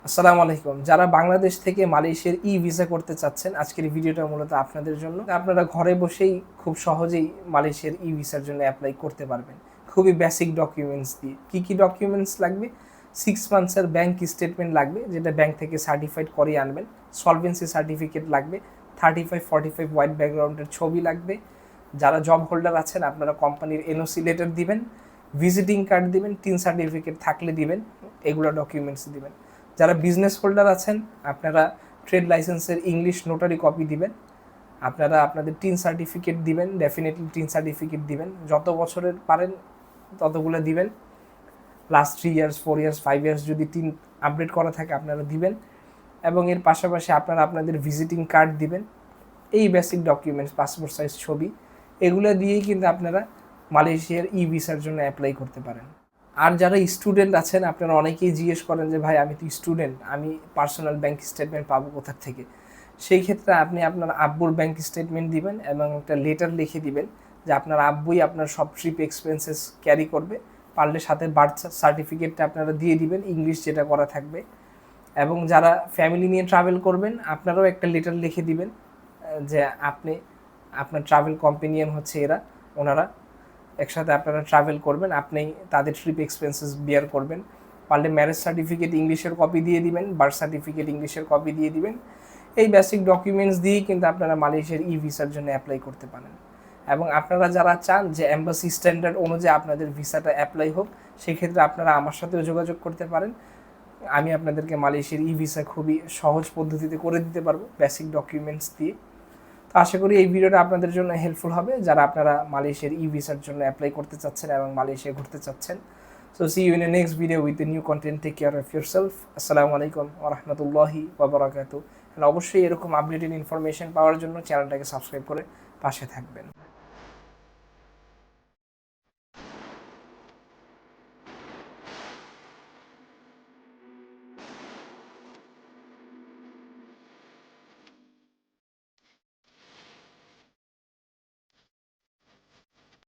আসসালামু আলাইকুম। যারা বাংলাদেশ থেকে মালয়েশিয়ার ই-ভিসা করতে চাচ্ছেন, আজকের এই ভিডিওটা মূলত আপনাদের জন্য। আপনারা ঘরে বসেই খুব সহজেই মালয়েশিয়ার ই-ভিসার জন্য এপ্লাই করতে পারবেন। খুবই বেসিক ডকুমেন্টস দিয়ে। কি ডকুমেন্টস লাগবে? 6 মান্থসের ব্যাংক স্টেটমেন্ট লাগবে, যেটা ব্যাংক থেকে সার্টিফাইড করিয়ে আনবেন। সলভেন্সি সার্টিফিকেট লাগবে। 35-45 হোয়াইট ব্যাকগ্রাউন্ডের ছবি লাগবে। যারা জব হোল্ডার আছেন, আপনারা কোম্পানির এনওসি লেটার দিবেন, ভিজিটিং কার্ড দিবেন, টিন সার্টিফিকেট থাকলে দিবেন, এগুলো ডকুমেন্টস দিবেন। যারা বিজনেস হোল্ডার আছেন, আপনারা ট্রেড লাইসেন্সের ইংলিশ নোটারি কপি দিবেন। আপনারা আপনাদের টিন সার্টিফিকেট দিবেন, ডেফিনেটলি টিন সার্টিফিকেট দিবেন। যত বছরের পারেন ততগুলো দিবেন। লাস্ট 3 ইয়ার্স, 4 ইয়ার্স, 5 ইয়ার্স যদি টিন আপডেট করা থাকে আপনারা দিবেন। এবং এর পাশাপাশি আপনারা আপনাদের ভিজিটিং কার্ড দিবেন। এই বেসিক ডকুমেন্টস, পাসপোর্ট সাইজ ছবি, এগুলো দিয়েই কিন্তু আপনারা মালয়েশিয়ার ই-ভিসার জন্য অ্যাপ্লাই করতে পারেন। আর যারা স্টুডেন্ট আছেন, আপনারা অনেকেই জিজ্ঞেস করেন যে ভাই আমি তো স্টুডেন্ট, আমি পার্সোনাল ব্যাংক স্টেটমেন্ট পাবো কোথা থেকে? সেই ক্ষেত্রে আপনি আপনার আব্বুর ব্যাংক স্টেটমেন্ট দিবেন এবং একটা লেটার লিখে দিবেন যে আপনার আব্বুই আপনার সব ট্রিপ এক্সপেন্সেস ক্যারি করবে। পারলে সাথে বার্থ সার্টিফিকেটটা আপনারা দিয়ে দিবেন, ইংলিশ যেটা করা থাকবে। এবং যারা ফ্যামিলি নিয়ে ট্রাভেল করবেন, আপনারাও একটা লেটার লিখে দিবেন যে আপনি আপনার ট্রাভেল কম্পেনিয়ন হচ্ছে এরা, ওনারা একসাথে আপনারা ট্রাভেল করবেন, আপনি তাদের ট্রিপ এক্সপেন্সেস বিয়ার করবেন। পারলে ম্যারেজ সার্টিফিকেট ইংলিশের কপি দিয়ে দিবেন, বার্থ সার্টিফিকেট ইংলিশের কপি দিয়ে দিবেন। এই বেসিক ডকুমেন্টস দিয়েই কিন্তু আপনারা মালয়েশিয়ার ই-ভিসার জন্য অ্যাপ্লাই করতে পারেন। এবং আপনারা যারা চান যে এম্বাসি স্ট্যান্ডার্ড অনুযায়ী আপনাদের ভিসাটা অ্যাপ্লাই হোক, সেক্ষেত্রে আপনারা আমার সাথেও যোগাযোগ করতে পারেন। আমি আপনাদেরকে মালয়েশিয়ার ই-ভিসা খুবই সহজ পদ্ধতিতে করে দিতে পারবো, বেসিক ডকুমেন্টস দিয়ে। তো আশা করি এই ভিডিওটা আপনাদের জন্য হেল্পফুল হবে, যারা আপনারা মালয়েশিয়ার ই-ভিসার জন্য অ্যাপ্লাই করতে চাচ্ছেন এবং মালয়েশিয়া ঘুরতে চাচ্ছেন। So see you in a next video with a new content. Take care of yourself. আসসালামু আলাইকুম ওয়া রাহমাতুল্লাহি ওয়া বারাকাতুহু। অবশ্যই এরকম আপডেটেড ইনফরমেশন পাওয়ার জন্য চ্যানেলটাকে সাবস্ক্রাইব করে পাশে থাকবেন।